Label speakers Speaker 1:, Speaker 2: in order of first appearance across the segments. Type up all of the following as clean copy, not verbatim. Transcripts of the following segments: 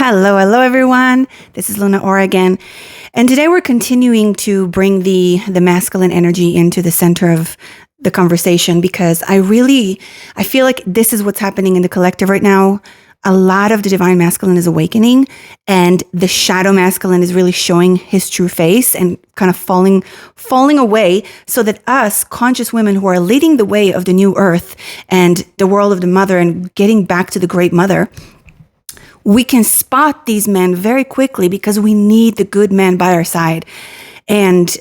Speaker 1: Hello, everyone. This is Luna Ora again. And today we're continuing to bring the masculine energy into the center of the conversation because I feel like this is what's happening in the collective right now. A lot of the divine masculine is awakening, and the shadow masculine is really showing his true face and kind of falling away, so that us conscious women who are leading the way of the new earth and the world of the mother and getting back to the great mother, we can spot these men very quickly because we need the good man by our side. And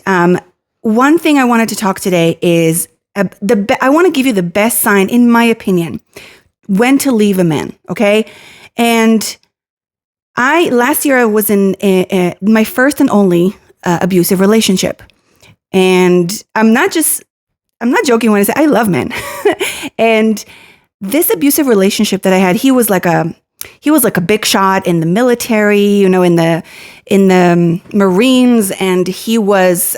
Speaker 1: one thing I wanted to talk today is I want to give you the best sign, in my opinion, when to leave a man, okay? And last year I was in my first and only abusive relationship. And I'm not joking when I say I love men. And this abusive relationship that I had, he was like a big shot in the military, in the Marines, and he was,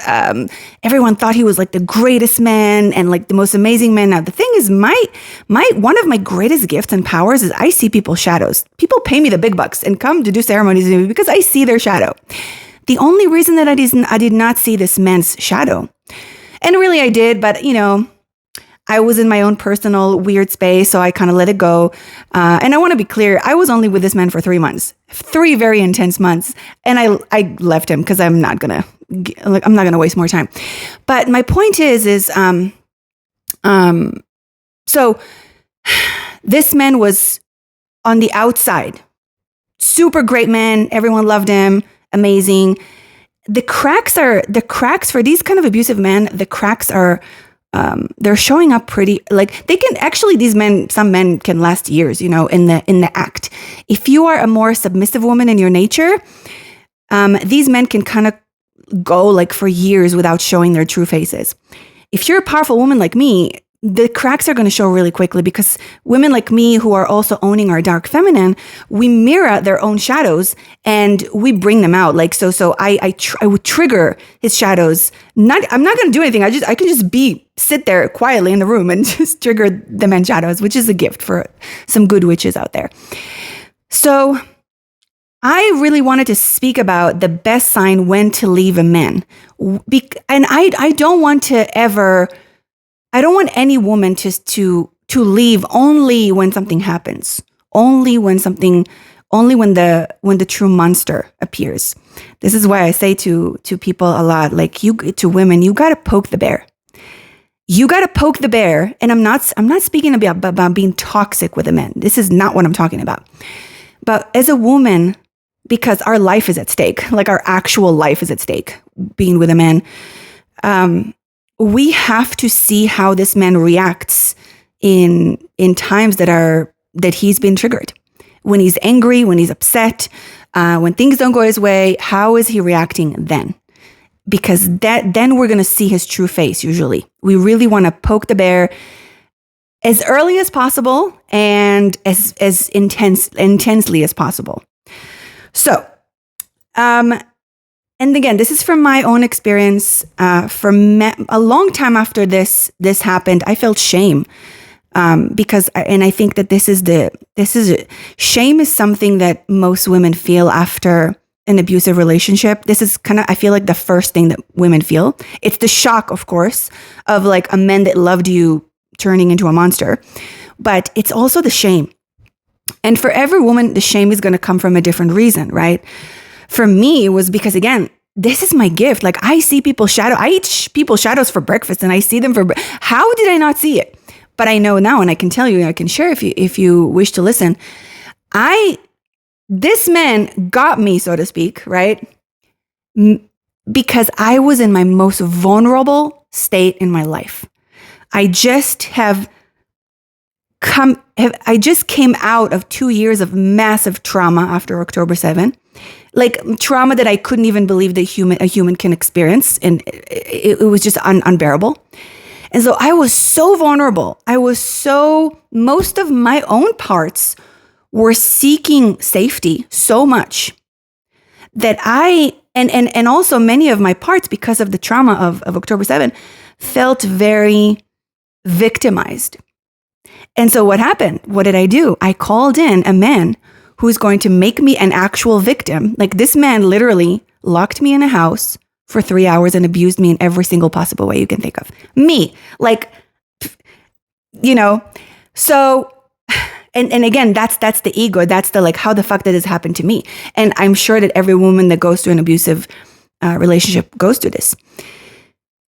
Speaker 1: everyone thought he was like the greatest man and like the most amazing man. Now, the thing is, one of my greatest gifts and powers is I see people's shadows. People pay me the big bucks and come to do ceremonies with me because I see their shadow. The only reason that I did not see this man's shadow, and really I did, but I was in my own personal weird space, so I kind of let it go. And I want to be clear, I was only with this man for 3 months, 3 very intense months. And I left him because I'm not gonna waste more time. But my point is, so this man was on the outside, super great man. Everyone loved him, amazing. The cracks for these kind of abusive men. The cracks are. They're showing up pretty, like they can actually, some men can last years, in the act. If you are a more submissive woman in your nature, these men can kind of go like for years without showing their true faces. If you're a powerful woman like me, the cracks are going to show really quickly because women like me who are also owning our dark feminine, we mirror their own shadows and we bring them out. Like, so I would trigger his shadows. I'm not going to do anything. I can just sit there quietly in the room and just trigger the men's shadows, which is a gift for some good witches out there. So I really wanted to speak about the best sign when to leave a man. And I don't want any woman to leave only when something happens, only when the true monster appears. This is why I say to people a lot, like to women, you got to poke the bear. You got to poke the bear. And I'm not speaking about being toxic with a man. This is not what I'm talking about. But as a woman, because our life is at stake, like our actual life is at stake, being with a man, we have to see how this man reacts in times that he's been triggered. When he's angry, when he's upset, when things don't go his way, how is he reacting then? Because then we're going to see his true face. Usually, we really want to poke the bear as early as possible and as intensely as possible. So, and again, this is from my own experience. For a long time after this happened, I felt shame because I think that shame is something that most women feel after an abusive relationship. This is I feel like the first thing that women feel. It's the shock, of course, of like a man that loved you turning into a monster, but it's also the shame. And for every woman, the shame is going to come from a different reason, right? For me, it was because, again, this is my gift. Like I see people's shadow. I eat people's shadows for breakfast and I see them how did I not see it? But I know now, and I can tell you, I can share if you wish to listen. This man got me, so to speak, right? Because I was in my most vulnerable state in my life. I just came out of 2 years of massive trauma after October 7. Like trauma that I couldn't even believe that a human can experience. And it was just unbearable. And so I was so vulnerable. Most of my own parts were seeking safety so much that and also many of my parts, because of the trauma of October 7, felt very victimized. And so what happened? What did I do? I called in a man who's going to make me an actual victim. Like, this man literally locked me in a house for 3 hours and abused me in every single possible way you can think of. Me, like, you know, so, and again, that's the ego. That's the, like, how the fuck did this happen to me? And I'm sure that every woman that goes through an abusive relationship goes through this.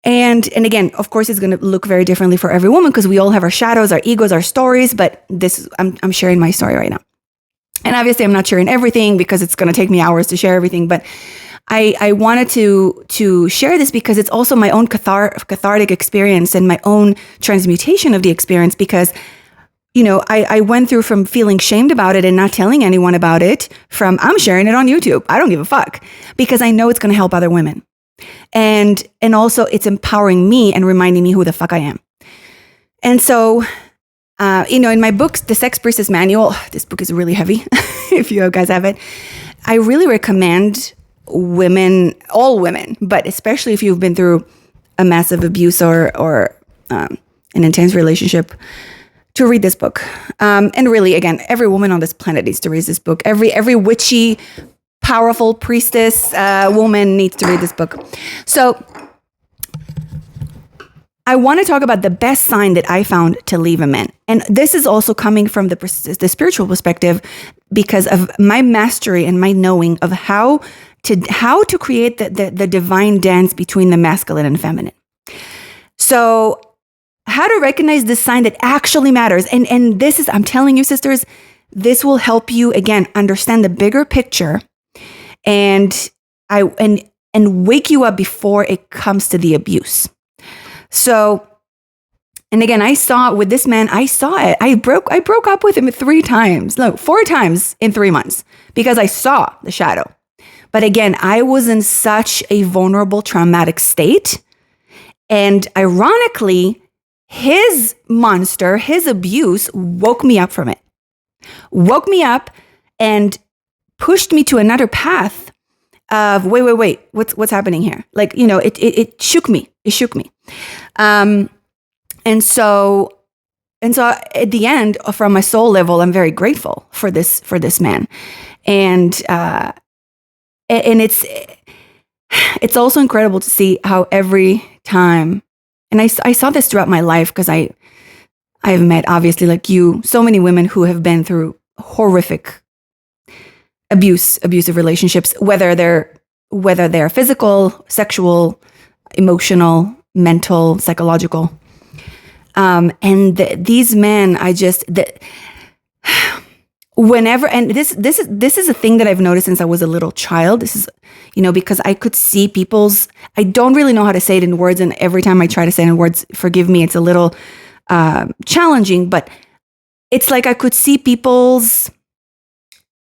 Speaker 1: And again, of course, it's going to look very differently for every woman because we all have our shadows, our egos, our stories. But I'm sharing my story right now. And obviously, I'm not sharing everything because it's going to take me hours to share everything. But I wanted to share this because it's also my own cathartic experience and my own transmutation of the experience. Because, you know, I went through from feeling shamed about it and not telling anyone about it from I'm sharing it on YouTube. I don't give a fuck because I know it's going to help other women. And also it's empowering me and reminding me who the fuck I am. And so, you know, in my books, the Sex Priestess Manual, this book is really heavy. If you guys have it, I really recommend women, all women, but especially if you've been through a massive abuse or an intense relationship, to read this book. And really, again, every woman on this planet needs to read this book. Every witchy, powerful priestess woman needs to read this book. So I want to talk about the best sign that I found to leave a man. And this is also coming from the spiritual perspective because of my mastery and my knowing of how to create the divine dance between the masculine and feminine. So how to recognize this sign that actually matters. And this is, I'm telling you, sisters, this will help you, again, understand the bigger picture and wake you up before it comes to the abuse. So, and again, I saw with this man, I saw it. I broke up with him 4 times in 3 months because I saw the shadow. But again, I was in such a vulnerable, traumatic state. And ironically, his monster, his abuse woke me up from it. Woke me up and pushed me to another path of wait, what's happening here? Like, you know, it shook me. It shook me. And so at the end, from my soul level, I'm very grateful for this man. And it's also incredible to see how every time, and I saw this throughout my life because I have met, obviously, like you, so many women who have been through horrific abusive relationships, whether they're physical, sexual, emotional, mental, psychological. These men, whenever, and this is a thing that I've noticed since I was a little child. This is, you know, because I could see I don't really know how to say it in words. And every time I try to say it in words, forgive me, it's a little challenging, but it's like I could see people's,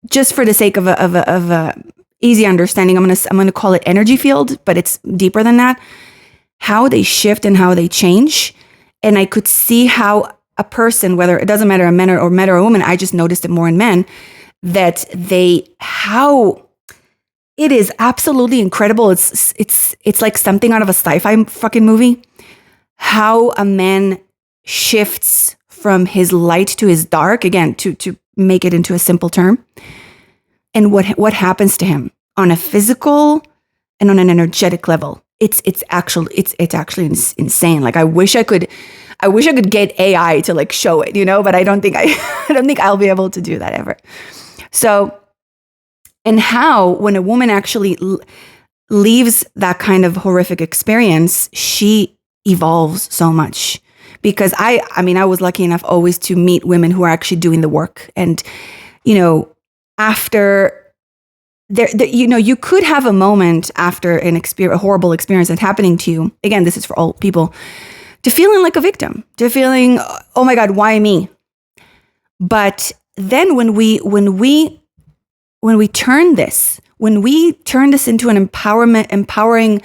Speaker 1: just for the sake of a easy understanding, I'm gonna call it energy field, but it's deeper than that. How they shift and how they change, and I could see how a person, whether it doesn't matter a man or a woman, I just noticed it more in men, that how it is absolutely incredible. It's like something out of a sci-fi fucking movie. How a man shifts from his light to his dark, again, to make it into a simple term, and what happens to him on a physical and on an energetic level. It's actually insane. Like I wish I could get AI to like show it, you know, but I don't think I'll be able to do that ever. So, and how when a woman actually leaves that kind of horrific experience, she evolves so much. Because I was lucky enough always to meet women who are actually doing the work. And, you know, after you know, you could have a moment after a horrible experience that's happening to you. Again, this is for all people, to feeling like a victim, to feeling, oh my God, why me? But then when we turn this into an empowering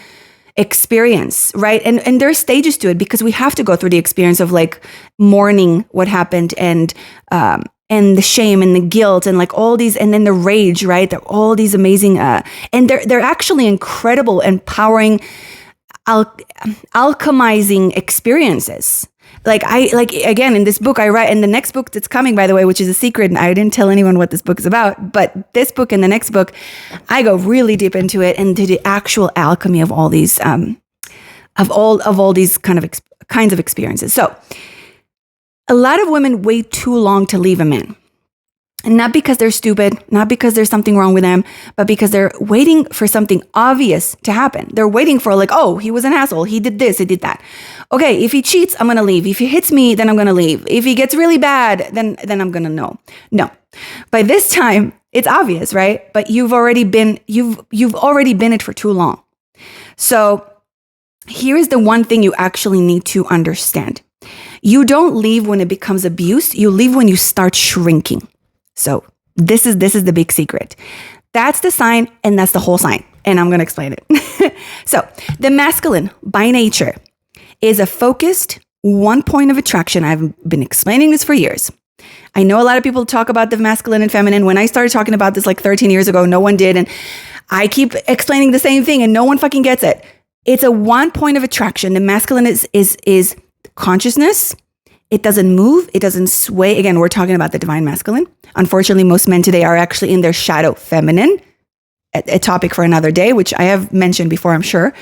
Speaker 1: experience, right? And there are stages to it because we have to go through the experience of like mourning what happened and the shame and the guilt and like all these, and then the rage, right? They're all these amazing, and they're actually incredible, empowering. alchemizing experiences. Again, in this book I write, and the next book that's coming, by the way, which is a secret, and I didn't tell anyone what this book is about, but this book and the next book, I go really deep into it and to the actual alchemy of all these, of all these kinds of experiences. So a lot of women wait too long to leave a man. And not because they're stupid, not because there's something wrong with them, but because they're waiting for something obvious to happen. They're waiting for oh, he was an asshole. He did this, he did that. Okay, if he cheats, I'm going to leave. If he hits me, then I'm going to leave. If he gets really bad, then I'm going to know. No. By this time, it's obvious, right? But you've already been it for too long. So here is the one thing you actually need to understand. You don't leave when it becomes abuse. You leave when you start shrinking. So this is the big secret. That's the sign, and that's the whole sign. And I'm going to explain it. So the masculine by nature is a focused one point of attraction. I've been explaining this for years. I know a lot of people talk about the masculine and feminine. When I started talking about this 13 years ago, no one did. And I keep explaining the same thing and no one fucking gets it. It's a one point of attraction. The masculine is consciousness. It doesn't move. It doesn't sway. Again, we're talking about the divine masculine. Unfortunately, most men today are actually in their shadow feminine, a topic for another day, which I have mentioned before, I'm sure.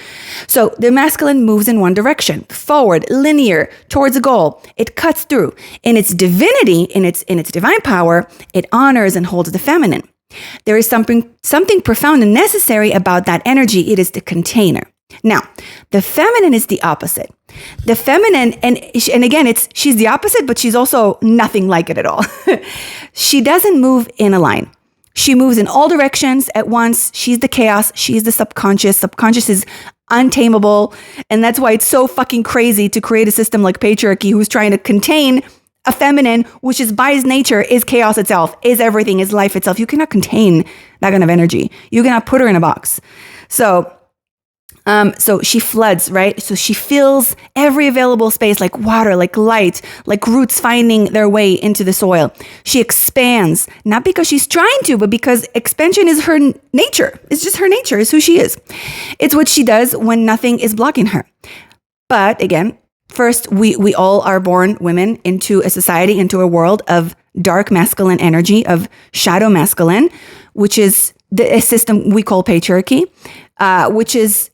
Speaker 1: So the masculine moves in one direction, forward, linear, towards a goal. It cuts through. In its divinity, in its divine power, it honors and holds the feminine. There is something profound and necessary about that energy. It is the container. Now, the feminine is the opposite. The feminine, and again, she's the opposite, but she's also nothing like it at all. She doesn't move in a line. She moves in all directions at once. She's the chaos. She's the subconscious. Subconscious is untamable. And that's why it's so fucking crazy to create a system like patriarchy who's trying to contain a feminine, which is by its nature, is chaos itself, is everything, is life itself. You cannot contain that kind of energy. You cannot put her in a box. So she floods, right? So she fills every available space like water, like light, like roots finding their way into the soil. She expands, not because she's trying to, but because expansion is her nature. It's just her nature. It's who she is. It's what she does when nothing is blocking her. But again, first, we all are born women into a society, into a world of dark masculine energy, of shadow masculine, which is a system we call patriarchy, which is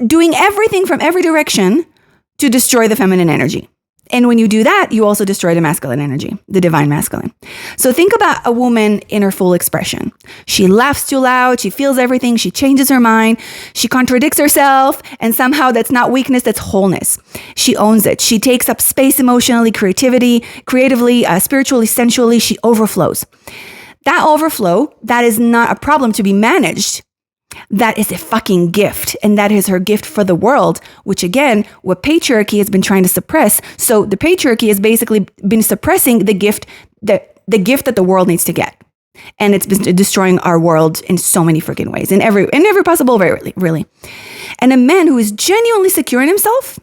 Speaker 1: doing everything from every direction to destroy the feminine energy. And when you do that, you also destroy the masculine energy, the divine masculine. So think about a woman in her full expression. She laughs too loud. She feels everything. She changes her mind. She contradicts herself. And somehow that's not weakness, that's wholeness. She owns it. She takes up space emotionally, creatively, spiritually, sensually. She overflows. That overflow, that is not a problem to be managed. That is a fucking gift. And that is her gift for the world, which again, what patriarchy has been trying to suppress. So the patriarchy has basically been suppressing the gift that the world needs to get. And it's been destroying our world in so many freaking ways, in every possible way, really. And a man who is genuinely secure in himself,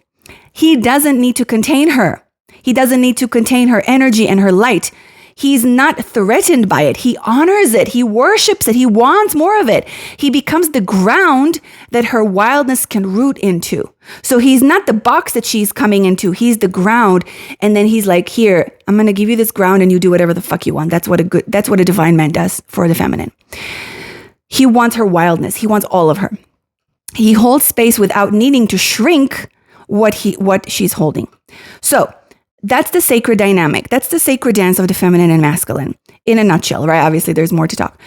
Speaker 1: he doesn't need to contain her. He doesn't need to contain her energy and her light. He's not threatened by it. He honors it. He worships it. He wants more of it. He becomes the ground that her wildness can root into. So he's not the box that she's coming into. He's the ground. And then he's like, here, I'm going to give you this ground and you do whatever the fuck you want. That's what a divine man does for the feminine. He wants her wildness. He wants all of her. He holds space without needing to shrink what she's holding. So that's the sacred dynamic. That's the sacred dance of the feminine and masculine in a nutshell, right? Obviously, there's more to talk.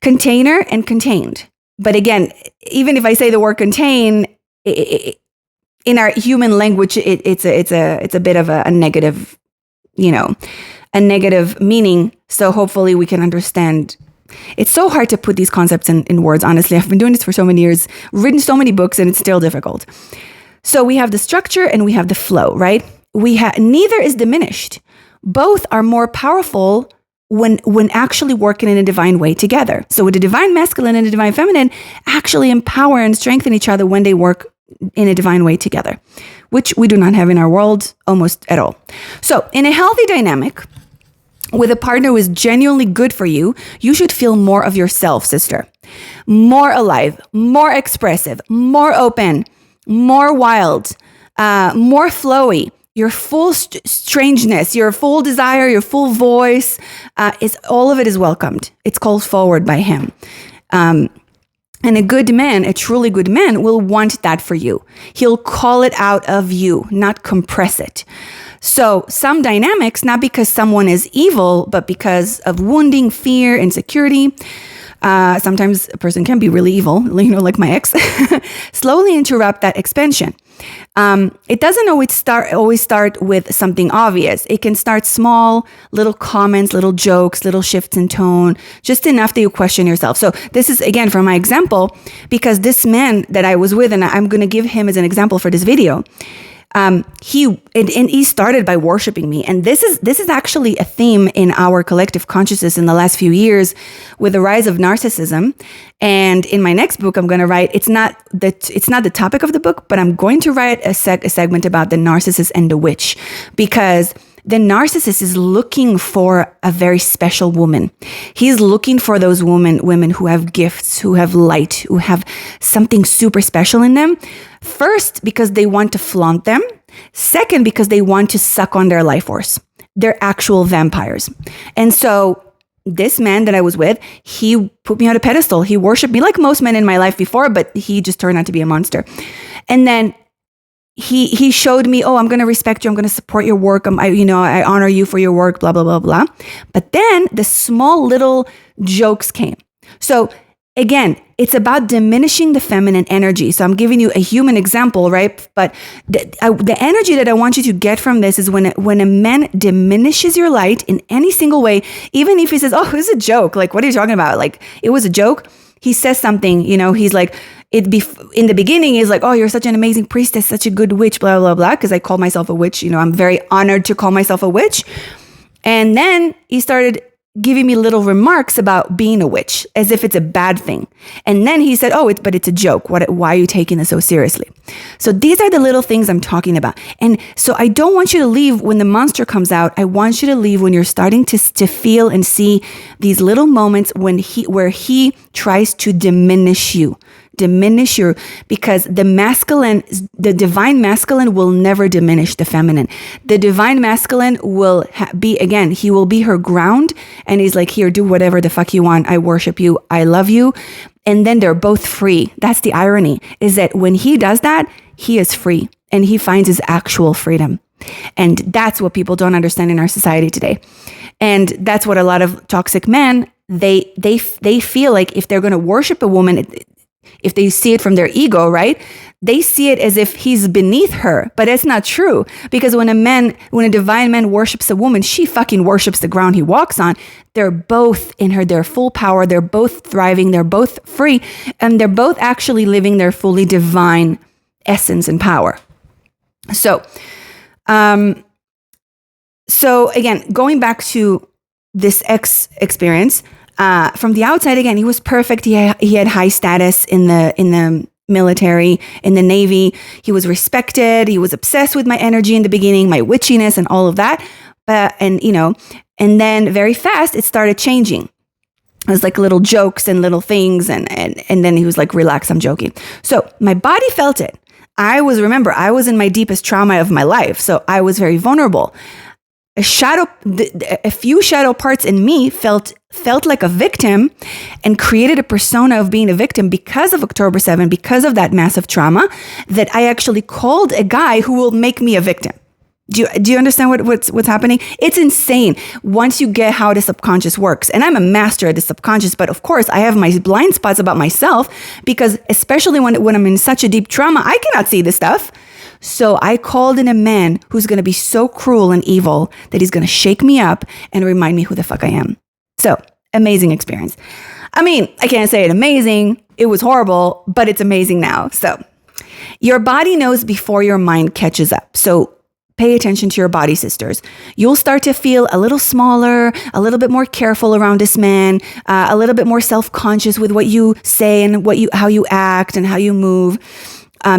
Speaker 1: Container and contained. But again, even if I say the word contain, in our human language, it's a bit of a negative, a negative meaning. So hopefully we can understand. It's so hard to put these concepts in words, honestly. I've been doing this for so many years, written so many books, and it's still difficult. So we have the structure and we have the flow, right? Neither is diminished. Both are more powerful when actually working in a divine way together. So with the divine masculine and the divine feminine actually empower and strengthen each other when they work in a divine way together, which we do not have in our world almost at all. So in a healthy dynamic with a partner who is genuinely good for you, you should feel more of yourself, sister. More alive, more expressive, more open. more wild, more flowy. Your full strangeness, your full desire, your full voice, all of it is welcomed. It's called forward by him. And a good man, a truly good man, will want that for you. He'll call it out of you, not compress it. So some dynamics, not because someone is evil, but because of wounding, fear, insecurity. Sometimes a person can be really evil, like my ex, slowly interrupt that expansion. It doesn't always start with something obvious. It can start small, little comments, little jokes, little shifts in tone, just enough that you question yourself. So this is, again, from my example, because this man that I was with, and I'm going to give him as an example for this video, he started by worshiping me. And this is actually a theme in our collective consciousness in the last few years with the rise of narcissism. And in my next book, I'm going to write, it's not the topic of the book, but I'm going to write a segment about the narcissist and the witch, because the narcissist is looking for a very special woman. He's looking for those women who have gifts, who have light, who have something super special in them. First, because they want to flaunt them. Second, because they want to suck on their life force. They're actual vampires. And so this man that I was with, he put me on a pedestal. He worshiped me like most men in my life before, but he just turned out to be a monster. And then he showed me, I'm going to respect you. I'm going to support your work. I honor you for your work, blah, blah, blah, blah. But then the small little jokes came. So again, it's about diminishing the feminine energy. So I'm giving you a human example, right? But the energy that I want you to get from this is when a man diminishes your light in any single way, even if he says, it was a joke. Like, what are you talking about? Like, it was a joke. He says something, he's like, in the beginning, he's like, you're such an amazing priestess, such a good witch, blah, blah, blah. Because I call myself a witch. I'm very honored to call myself a witch. And then he started giving me little remarks about being a witch, as if it's a bad thing. And then he said, but it's a joke. Why are you taking this so seriously? So these are the little things I'm talking about. And so I don't want you to leave when the monster comes out. I want you to leave when you're starting to feel and see these little moments where he tries to diminish you, because the divine masculine will never diminish the feminine. The divine masculine will he will be her ground, and he's like, here, do whatever the fuck you want. I worship you. I love you. And then they're both free. That's the irony, is that when he does that, he is free and he finds his actual freedom. And that's what people don't understand in our society today. And that's what a lot of toxic men, they feel like if they're going to worship a woman, if they see it from their ego, right? They see it as if he's beneath her, but it's not true. Because when a divine man worships a woman, she fucking worships the ground he walks on. They're both in their full power. They're both thriving. They're both free. And they're both actually living their fully divine essence and power. So again, going back to this ex experience, from the outside, again, he was perfect. He had high status in the military, in the Navy. He was respected. He was obsessed with my energy in the beginning, my witchiness and all of that. And then very fast, it started changing. It was like little jokes and little things. And then he was like, relax, I'm joking. So my body felt it. I was in my deepest trauma of my life. So I was very vulnerable. A few shadow parts in me felt like a victim and created a persona of being a victim because of October 7, because of that massive trauma, that I actually called a guy who will make me a victim. Do you understand what's happening? It's insane once you get how the subconscious works. And I'm a master at the subconscious, but of course I have my blind spots about myself, because especially when I'm in such a deep trauma, I cannot see this stuff. So I called in a man who's going to be so cruel and evil that he's going to shake me up and remind me who the fuck I am. So amazing experience. I mean, I can't say it amazing. It was horrible, but it's amazing now. So your body knows before your mind catches up. So pay attention to your body, sisters. You'll start to feel a little smaller, a little bit more careful around this man, a little bit more self-conscious with what you say and how you act and how you move.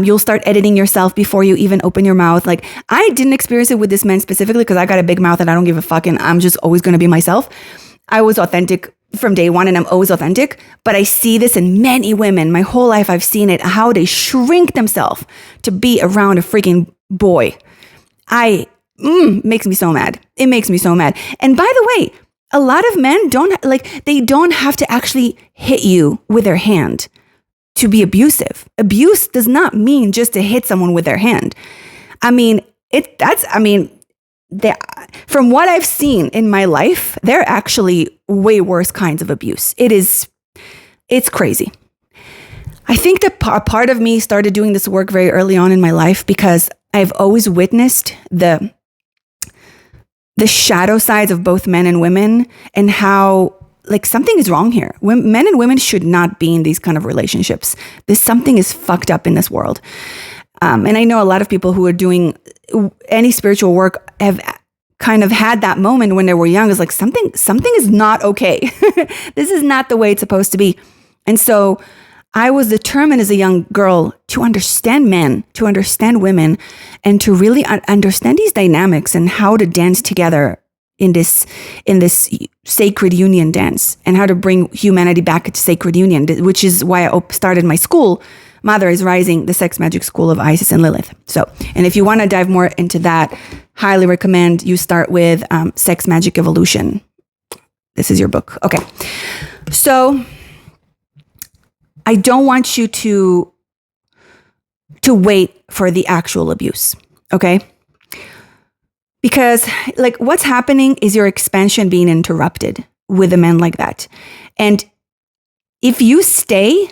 Speaker 1: You'll start editing yourself before you even open your mouth. Like, I didn't experience it with this man specifically because I got a big mouth and I don't give a fuck and I'm just always going to be myself. I was authentic from day one and I'm always authentic, but I see this in many women. My whole life I've seen it, how they shrink themselves to be around a freaking boy. Makes me so mad. It makes me so mad. And by the way, a lot of men they don't have to actually hit you with their hand to be abusive. Abuse does not mean just to hit someone with their hand. From what I've seen in my life, there are actually way worse kinds of abuse. It's crazy. I think that part of me started doing this work very early on in my life because I've always witnessed the shadow sides of both men and women and how something is wrong here. Men and women should not be in these kind of relationships. Something is fucked up in this world. And I know a lot of people who are doing any spiritual work have kind of had that moment when they were young. It's like something is not okay. This is not the way it's supposed to be. And so I was determined as a young girl to understand men, to understand women, and to really understand these dynamics and how to dance together in this sacred union dance, and how to bring humanity back to sacred union, which is why I started my school, Mother is Rising, the Sex Magic School of Isis and Lilith. So, and if you want to dive more into that, highly recommend you start with Sex Magic Evolution. This is your book. Okay. So I don't want you to wait for the actual abuse. Okay. Because what's happening is your expansion being interrupted with a man like that. And if you stay,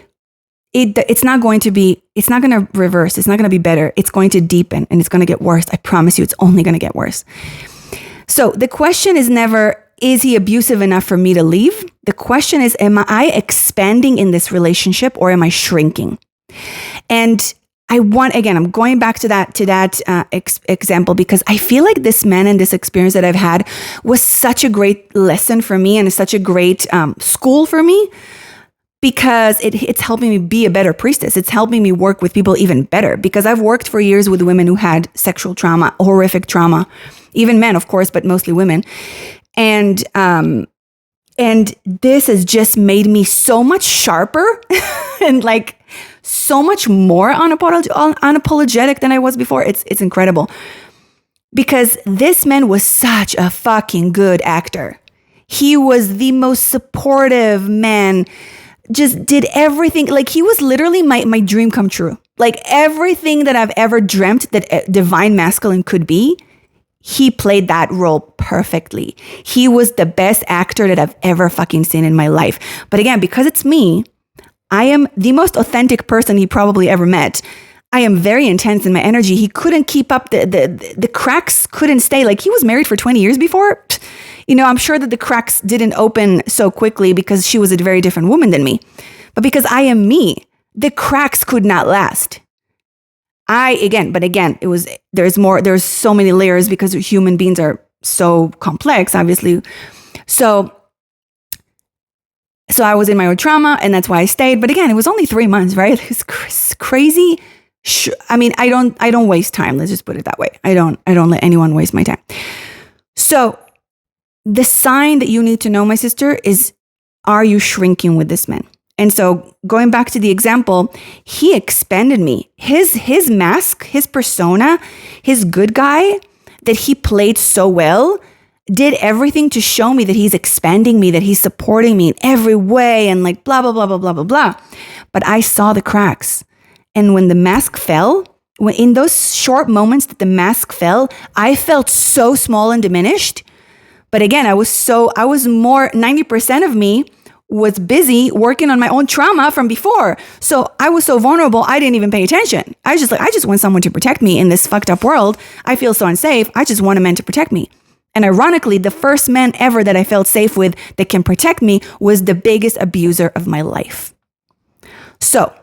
Speaker 1: it's not going to reverse. It's not going to be better. It's going to deepen and it's going to get worse. I promise you, it's only going to get worse. So the question is never, is he abusive enough for me to leave? The question is, am I expanding in this relationship or am I shrinking? And I'm going back to that example because I feel like this man and this experience that I've had was such a great lesson for me and such a great school for me, because it's helping me be a better priestess. It's helping me work with people even better, because I've worked for years with women who had sexual trauma, horrific trauma, even men, of course, but mostly women. And this has just made me so much sharper and so much more unapologetic than I was before. It's incredible, because this man was such a fucking good actor. He was the most supportive man, just did everything. He was literally my dream come true. Everything that I've ever dreamt that divine masculine could be, he played that role perfectly. He was the best actor that I've ever fucking seen in my life. But again, because it's me, I am the most authentic person he probably ever met. I am very intense in my energy. He couldn't keep up. The cracks couldn't stay. He was married for 20 years before. I'm sure that the cracks didn't open so quickly because she was a very different woman than me. But because I am me, the cracks could not last. There's so many layers because human beings are so complex, obviously. So I was in my own trauma, and that's why I stayed. But again, it was only 3 months, right? It's crazy. I don't waste time. Let's just put it that way. I don't let anyone waste my time. So the sign that you need to know, my sister, is, are you shrinking with this man? And so going back to the example, he expanded me. His mask, his persona, his good guy that he played so well, did everything to show me that he's expanding me, that he's supporting me in every way, and blah, blah, blah, blah, blah, blah, blah. But I saw the cracks. And when the mask fell, in those short moments that the mask fell, I felt so small and diminished. But again, I was more, 90% of me was busy working on my own trauma from before. So I was so vulnerable, I didn't even pay attention. I was just I just want someone to protect me in this fucked up world. I feel so unsafe. I just want a man to protect me. And ironically, the first man ever that I felt safe with that can protect me was the biggest abuser of my life. So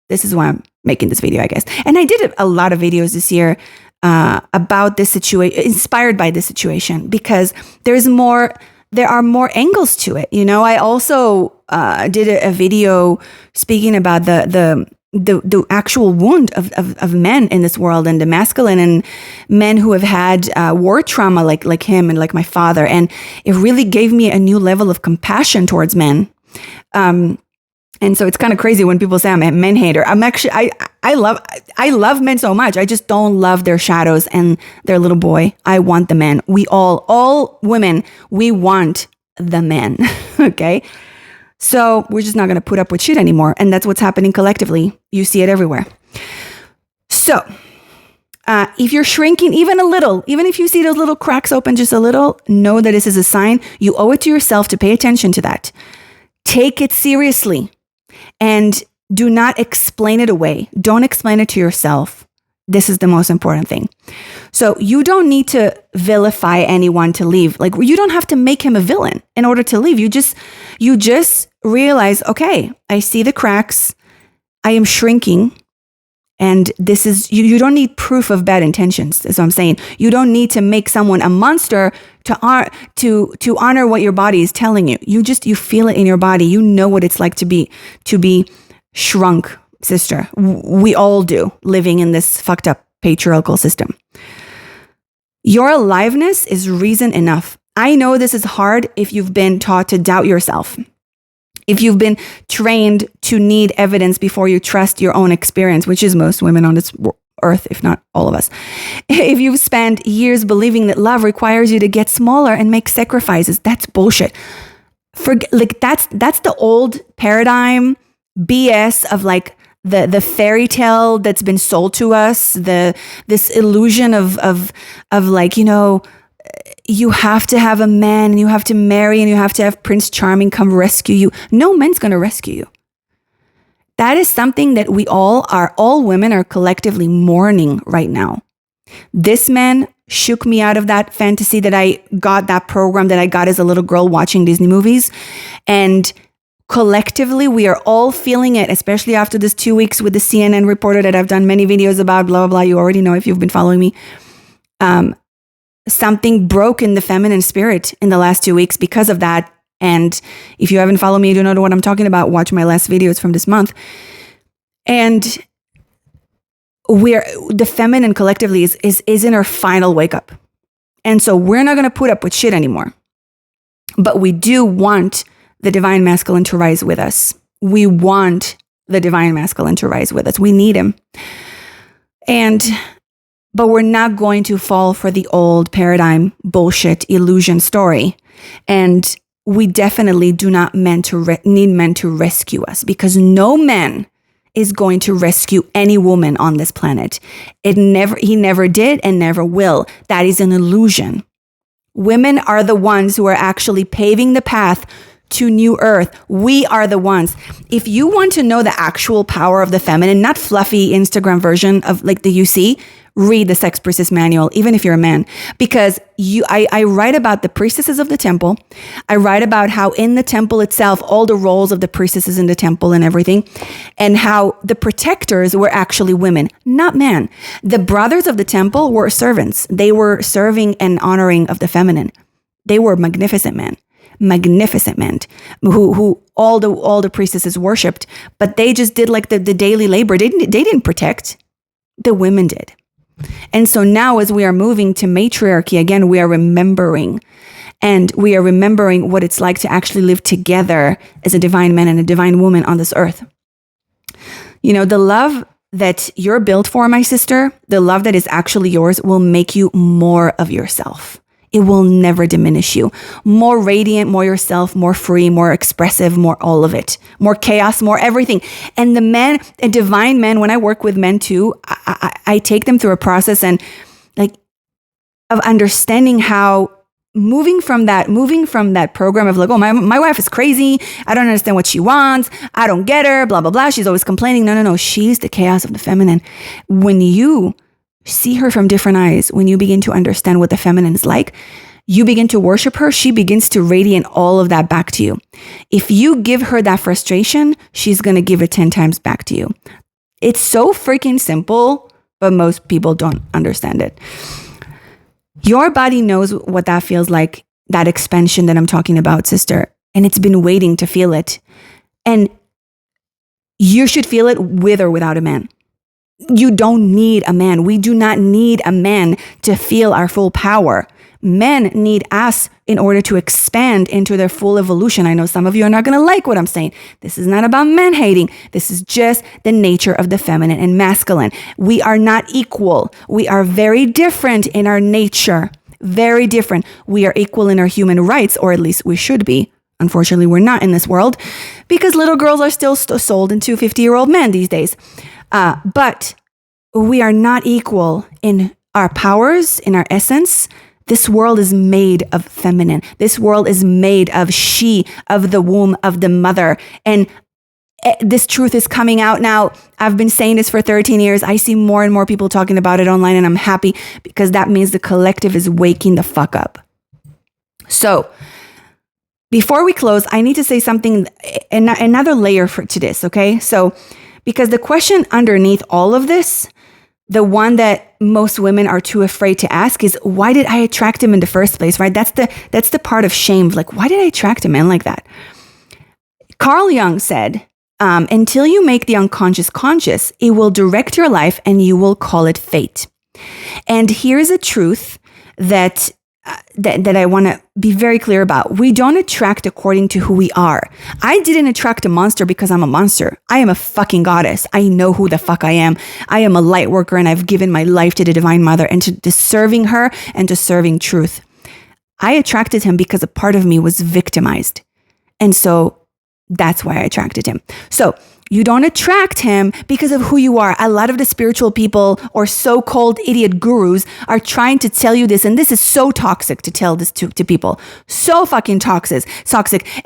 Speaker 1: this is why I'm making this video, I guess. And I did a lot of videos this year about this situation, inspired by this situation, because there are more angles to it. I also did a video speaking about the the actual wound of men in this world, and the masculine, and men who have had war trauma like him and like my father. And it really gave me a new level of compassion towards men. And so it's kind of crazy when people say I'm a men hater. I'm actually, I love men so much. I just don't love their shadows and their little boy. I want the men. We all women, we want the men. Okay. So we're just not going to put up with shit anymore. And that's what's happening collectively. You see it everywhere. So if you're shrinking even a little, even if you see those little cracks open just a little, know that this is a sign. You owe it to yourself to pay attention to that. Take it seriously and do not explain it away. Don't explain it to yourself. This is the most important thing. So you don't need to vilify anyone to leave. Like, you don't have to make him a villain in order to leave. You just realize, okay, I see the cracks. I am shrinking. And this is, you don't need proof of bad intentions. That's what I'm saying. You don't need to make someone a monster to honor what your body is telling you. You feel it in your body. You know what it's like to be shrunk, sister. We all do, living in this fucked up patriarchal system. Your aliveness is reason enough. I know this is hard if you've been taught to doubt yourself. If you've been trained to need evidence before you trust your own experience, which is most women on this earth, if not all of us. If you've spent years believing that love requires you to get smaller and make sacrifices, that's bullshit. That's the old paradigm BS of like the fairy tale that's been sold to us, this illusion of like, you know, you have to have a man and you have to marry and you have to have Prince Charming come rescue you. No man's going to rescue you. That is something that all women are collectively mourning right now. This man shook me out of that fantasy that I got, that program that I got as a little girl watching Disney movies. And collectively, we are all feeling it, especially after this 2 weeks with the CNN reporter that I've done many videos about, blah, blah, blah. You already know if you've been following me. Something broke in the feminine spirit in the last 2 weeks because of that. And if you haven't followed me, you don't know what I'm talking about, watch my last videos from this month. And the feminine collectively is in our final wake up. And so we're not going to put up with shit anymore. But we do want the divine masculine to rise with us. We want the divine masculine to rise with us. We need him. But we're not going to fall for the old paradigm bullshit illusion story. And we definitely do not need men to rescue us, because no man is going to rescue any woman on this planet. He never did and never will. That is an illusion. Women are the ones who are actually paving the path to new earth. We are the ones. If you want to know the actual power of the feminine, not fluffy Instagram version of like the UC, read the Sex Priestess Manual, even if you're a man, because I write about the priestesses of the temple. I write about how in the temple itself, all the roles of the priestesses in the temple and everything, and how the protectors were actually women, not men. The brothers of the temple were servants. They were serving and honoring of the feminine. They were magnificent men who all the priestesses worshipped, but they just did like the daily labor. They didn't protect. The women did. And so now as we are moving to matriarchy, again, we are remembering what it's like to actually live together as a divine man and a divine woman on this earth. You know, the love that you're built for, my sister, the love that is actually yours will make you more of yourself. It will never diminish you. More radiant, more yourself, more free, more expressive, more all of it. More chaos, more everything. And the men, a divine man, when I work with men too, I take them through a process and like of understanding how moving from that program of like, oh, my wife is crazy. I don't understand what she wants. I don't get her, blah, blah, blah. She's always complaining. No. She's the chaos of the feminine. When you see her from different eyes, when you begin to understand what the feminine is like, you begin to worship her, she begins to radiate all of that back to you. If you give her that frustration, she's going to give it 10 times back to you. It's so freaking simple, but most people don't understand it. Your body knows what that feels like, that expansion that I'm talking about, sister, and it's been waiting to feel it. And you should feel it with or without a man. You don't need a man. We do not need a man to feel our full power. Men need us in order to expand into their full evolution. I know some of you are not going to like what I'm saying. This is not about men hating. This is just the nature of the feminine and masculine. We are not equal. We are very different in our nature. Very different. We are equal in our human rights, or at least we should be. Unfortunately, we're not in this world because little girls are still sold into 50-year-old men these days. But we are not equal in our powers, in our essence. This world is made of feminine. This world is made of she, of the womb, of the mother. And this truth is coming out now. I've been saying this for 13 years. I see more and more people talking about it online, and I'm happy because that means the collective is waking the fuck up. So before we close, I need to say something, another layer to this, okay? So because the question underneath all of this, the one that most women are too afraid to ask is, why did I attract him in the first place, right? That's the part of shame. Like, why did I attract a man like that? Carl Jung said, until you make the unconscious conscious, it will direct your life and you will call it fate. And here's a truth that I want to be very clear about. We don't attract according to who we are. I didn't attract a monster because I'm a monster. I am a fucking goddess. I know who the fuck I am. I am a light worker, and I've given my life to the Divine Mother and to serving her and to serving truth. I attracted him because a part of me was victimized. And so that's why I attracted him. So you don't attract him because of who you are. A lot of the spiritual people or so-called idiot gurus are trying to tell you this. And this is so toxic to tell this to people. So fucking toxic.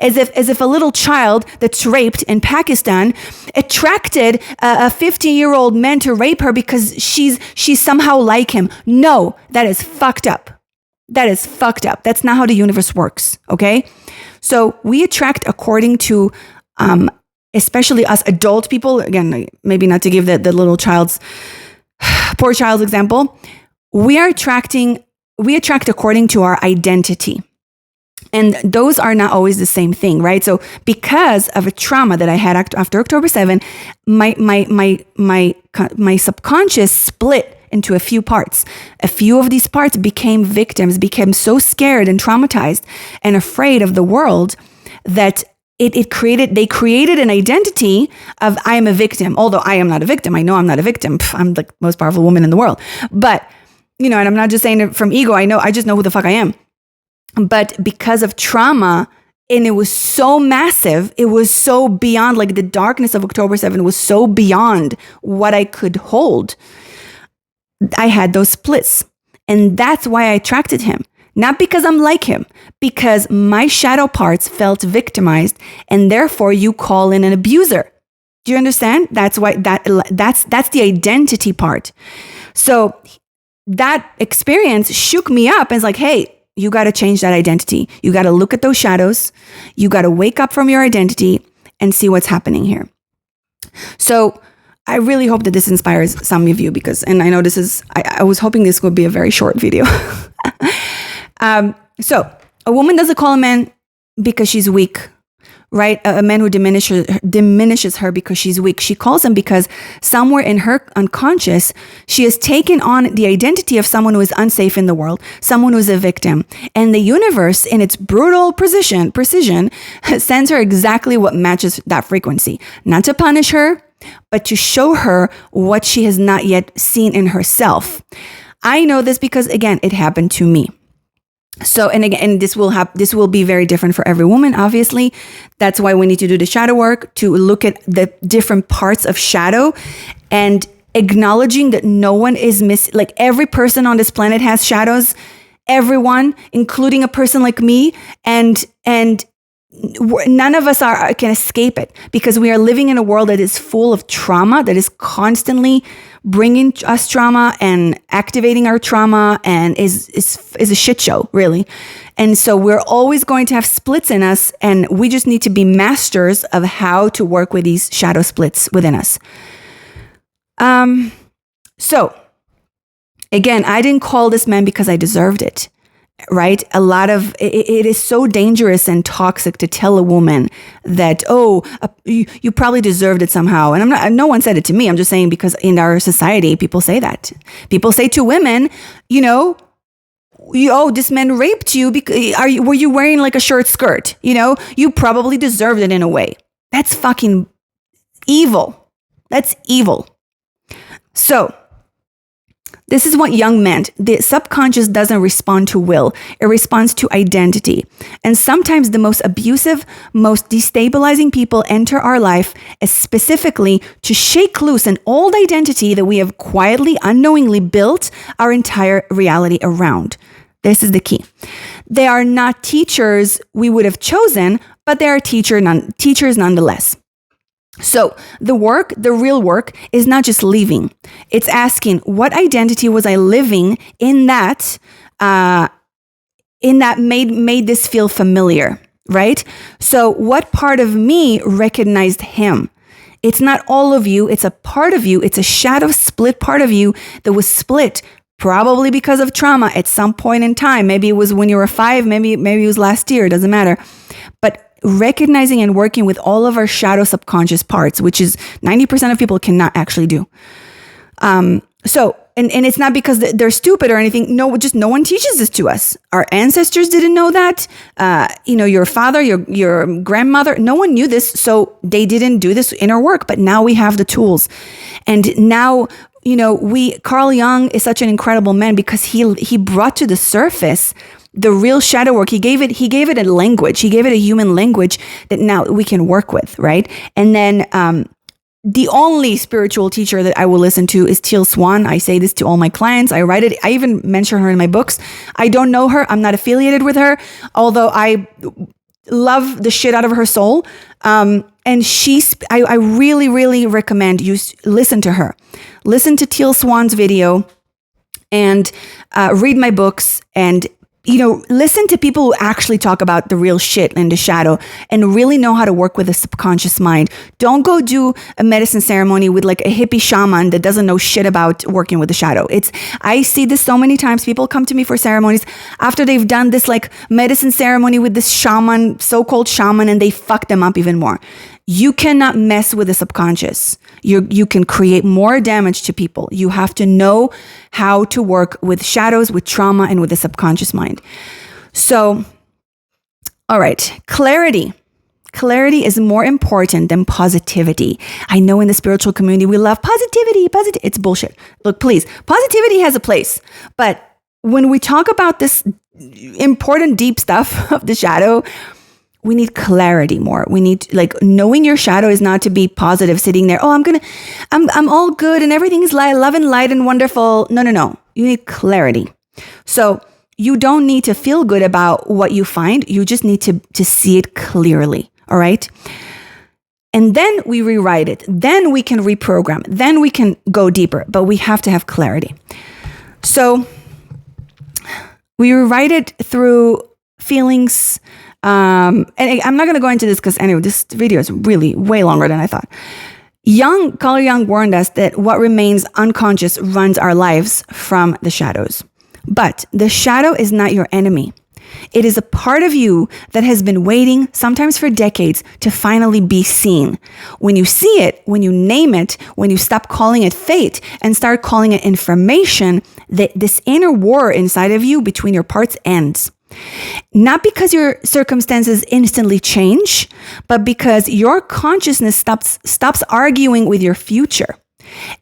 Speaker 1: As if a little child that's raped in Pakistan attracted a 50-year-old man to rape her because she's somehow like him. No, that is fucked up. That is fucked up. That's not how the universe works. Okay. So we attract according to, especially us adult people, again, maybe not to give the little poor child's example, we attract according to our identity. And those are not always the same thing, right? So because of a trauma that I had after October 7, my subconscious split into a few parts. A few of these parts became victims, became so scared and traumatized and afraid of the world that they created an identity of I am a victim, although I am not a victim. I know I'm not a victim. I'm the most powerful woman in the world. But, and I'm not just saying it from ego. I just know who the fuck I am. But because of trauma, and it was so massive, it was so beyond, like the darkness of October 7 was so beyond what I could hold. I had those splits. And that's why I attracted him. Not because I'm like him, because my shadow parts felt victimized, and therefore you call in an abuser. Do you understand? That's why that's the identity part. So that experience shook me up and it's like, hey, you got to change that identity. You got to look at those shadows. You got to wake up from your identity and see what's happening here. So I really hope that this inspires some of you and I know I was hoping this would be a very short video. So a woman doesn't call a man because she's weak, right? A man who diminishes her because she's weak. She calls him because somewhere in her unconscious, she has taken on the identity of someone who is unsafe in the world, someone who is a victim. And the universe, in its brutal precision, sends her exactly what matches that frequency. Not to punish her, but to show her what she has not yet seen in herself. I know this because, again, it happened to me. So, and again, this will be very different for every woman, obviously. That's why we need to do the shadow work, to look at the different parts of shadow and acknowledging that no one is missing. Like every person on this planet has shadows, everyone, including a person like me. And none of us can escape it because we are living in a world that is full of trauma, that is constantly bringing us trauma and activating our trauma, and is a shit show, really. And so we're always going to have splits in us, and we just need to be masters of how to work with these shadow splits within us. So again, I didn't call this man because I deserved it. right? A lot of it is so dangerous and toxic to tell a woman that, you probably deserved it somehow. And no one said it to me. I'm just saying because in our society, people say that. People say to women, this man raped you because were you wearing like a short skirt? You probably deserved it in a way. That's fucking evil. That's evil. So this is what Jung meant. The subconscious doesn't respond to will. It responds to identity. And sometimes the most abusive, most destabilizing people enter our life specifically to shake loose an old identity that we have quietly, unknowingly built our entire reality around. This is the key. They are not teachers we would have chosen, but they are teachers nonetheless. So the real work is not just leaving. It's asking, what identity was I living in that made this feel familiar, right? So what part of me recognized him? It's not all of you. It's a part of you. It's a shadow split part of you that was split probably because of trauma at some point in time. Maybe it was when you were 5, maybe it was last year, it doesn't matter. But recognizing and working with all of our shadow subconscious parts, which is 90% of people cannot actually do. So it's not because they're stupid or anything. No, just no one teaches this to us. Our ancestors didn't know that. Your father, your grandmother, no one knew this. So they didn't do this inner work, but now we have the tools. And now, Carl Jung is such an incredible man because he brought to the surface the real shadow work. He gave it a language. He gave it a human language that now we can work with, right? And then the only spiritual teacher that I will listen to is Teal Swan. I say this to all my clients. I write it. I even mention her in my books. I don't know her. I'm not affiliated with her, although I love the shit out of her soul. And I really, really recommend you listen to her. Listen to Teal Swan's video and read my books and listen to people who actually talk about the real shit in the shadow and really know how to work with the subconscious mind. Don't go do a medicine ceremony with like a hippie shaman that doesn't know shit about working with the shadow. I see this so many times. People come to me for ceremonies after they've done this like medicine ceremony with this shaman, so-called shaman, and they fuck them up even more. You cannot mess with the subconscious. You can create more damage to people. You have to know how to work with shadows, with trauma, and with the subconscious mind. So, all right, clarity. Clarity is more important than positivity. I know in the spiritual community, we love positivity. It's bullshit. Look, please, positivity has a place. But when we talk about this important, deep stuff of the shadow, we need clarity more. We need knowing your shadow is not to be positive, sitting there. Oh, I'm all good and everything is love and light and wonderful. No. You need clarity. So you don't need to feel good about what you find. You just need to see it clearly. All right. And then we rewrite it. Then we can reprogram. Then we can go deeper, but we have to have clarity. So we rewrite it through feelings. And I'm not going to go into this because anyway, this video is really way longer than I thought. Carl Jung warned us that what remains unconscious runs our lives from the shadows. But the shadow is not your enemy. It is a part of you that has been waiting, sometimes for decades, to finally be seen. When you see it, when you name it, when you stop calling it fate and start calling it information, this inner war inside of you between your parts ends. Not because your circumstances instantly change, but because your consciousness stops arguing with your future.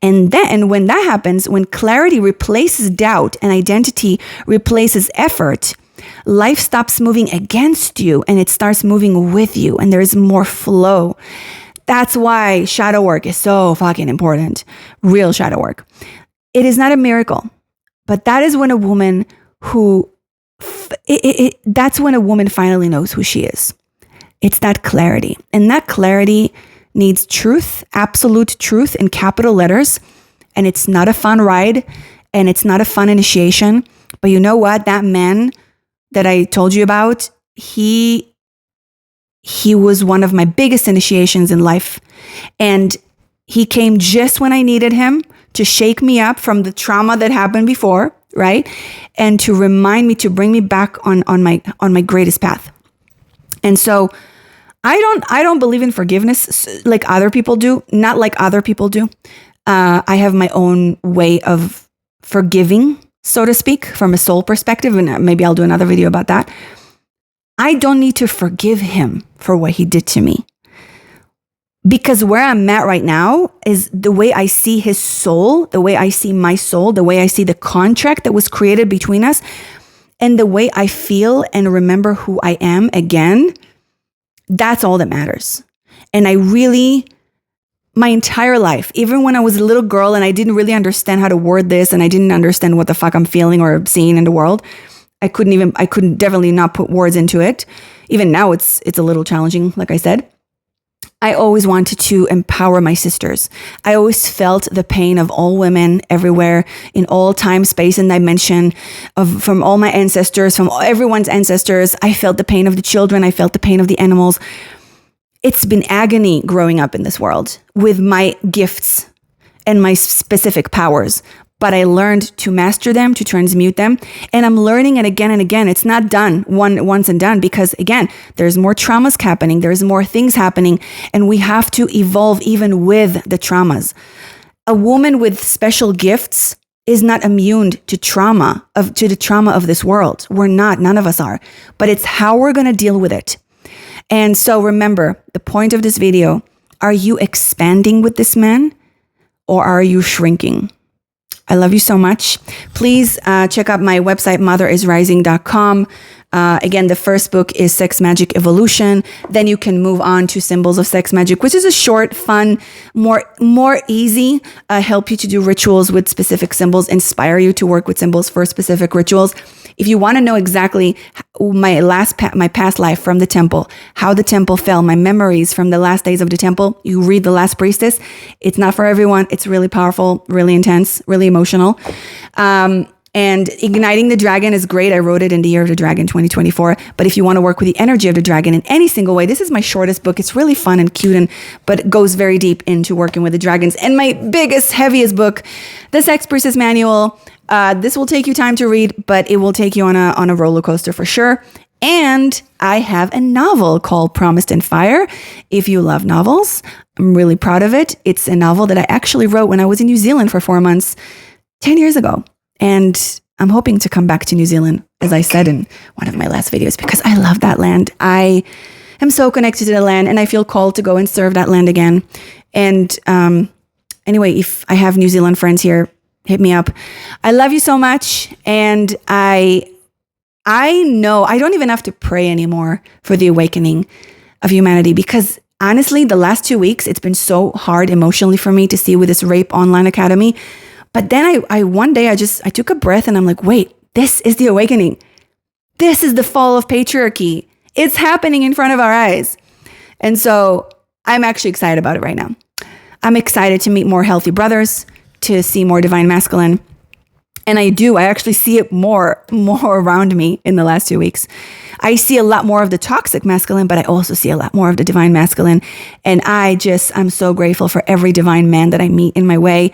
Speaker 1: And then when that happens, when clarity replaces doubt and identity replaces effort, life stops moving against you and it starts moving with you, and there is more flow. That's why shadow work is so fucking important. Real shadow work. It is not a miracle, but that is when a woman that's when a woman finally knows who she is. It's that clarity. And that clarity needs truth, absolute truth in capital letters. And it's not a fun ride and it's not a fun initiation. But you know what? That man that I told you about, he was one of my biggest initiations in life. And he came just when I needed him to shake me up from the trauma that happened before. right? And to remind me, to bring me back on my greatest path. And so I don't believe in forgiveness like other people do, not like other people do. I have my own way of forgiving, so to speak, from a soul perspective, and maybe I'll do another video about that. I don't need to forgive him for what he did to me. Because where I'm at right now is the way I see his soul, the way I see my soul, the way I see the contract that was created between us, and the way I feel and remember who I am again. That's all that matters. And I really, my entire life, even when I was a little girl and I didn't really understand how to word this and I didn't understand what the fuck I'm feeling or seeing in the world, I couldn't definitely not put words into it. Even now it's a little challenging, like I said. I always wanted to empower my sisters. I always felt the pain of all women everywhere, in all time, space, and dimension, from all my ancestors, from everyone's ancestors. I felt the pain of the children. I felt the pain of the animals. It's been agony growing up in this world with my gifts and my specific powers. But I learned to master them, to transmute them. And I'm learning it again and again. It's not done once and done, because again, there's more traumas happening. There's more things happening. And we have to evolve even with the traumas. A woman with special gifts is not immune to the trauma of this world. We're not, none of us are. But it's how we're going to deal with it. And so remember, the point of this video, are you expanding with this man or are you shrinking? I love you so much. Please check out my website, motherisrising.com. Again, the first book is Sex Magic Evolution. Then you can move on to Symbols of Sex Magic, which is a short, fun, more easy, help you to do rituals with specific symbols, inspire you to work with symbols for specific rituals. If you want to know exactly my past life from the temple, how the temple fell, my memories from the last days of the temple, you read The Last Priestess. It's not for everyone. It's really powerful, really intense, really emotional. And Igniting the Dragon is great. I wrote it in the year of the dragon, 2024. But if you want to work with the energy of the dragon in any single way, this is my shortest book. It's really fun and cute, but it goes very deep into working with the dragons. And my biggest, heaviest book, The Sex Priestess Manual. This will take you time to read, but it will take you on a roller coaster for sure. And I have a novel called Promised in Fire. If you love novels, I'm really proud of it. It's a novel that I actually wrote when I was in New Zealand for 4 months, 10 years ago. And I'm hoping to come back to New Zealand, as I said in one of my last videos, because I love that land. I am so connected to the land and I feel called to go and serve that land again. And anyway, if I have New Zealand friends here, hit me up. I love you so much. And I know I don't even have to pray anymore for the awakening of humanity, because honestly, the last 2 weeks, it's been so hard emotionally for me to see with this Rape Online Academy. But then one day I took a breath and I'm like, wait, this is the awakening. This is the fall of patriarchy. It's happening in front of our eyes. And so I'm actually excited about it right now. I'm excited to meet more healthy brothers, to see more divine masculine. And I actually see it more around me in the last 2 weeks. I see a lot more of the toxic masculine, but I also see a lot more of the divine masculine. And I'm so grateful for every divine man that I meet in my way.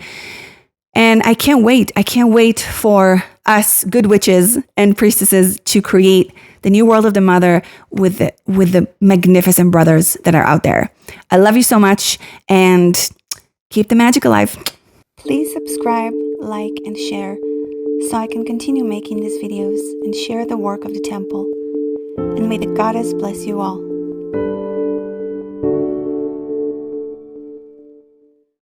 Speaker 1: And I can't wait. I can't wait for us good witches and priestesses to create the new world of the mother with the magnificent brothers that are out there. I love you so much and keep the magic alive. Please subscribe, like, and share so I can continue making these videos and share the work of the temple. And may the goddess bless you all.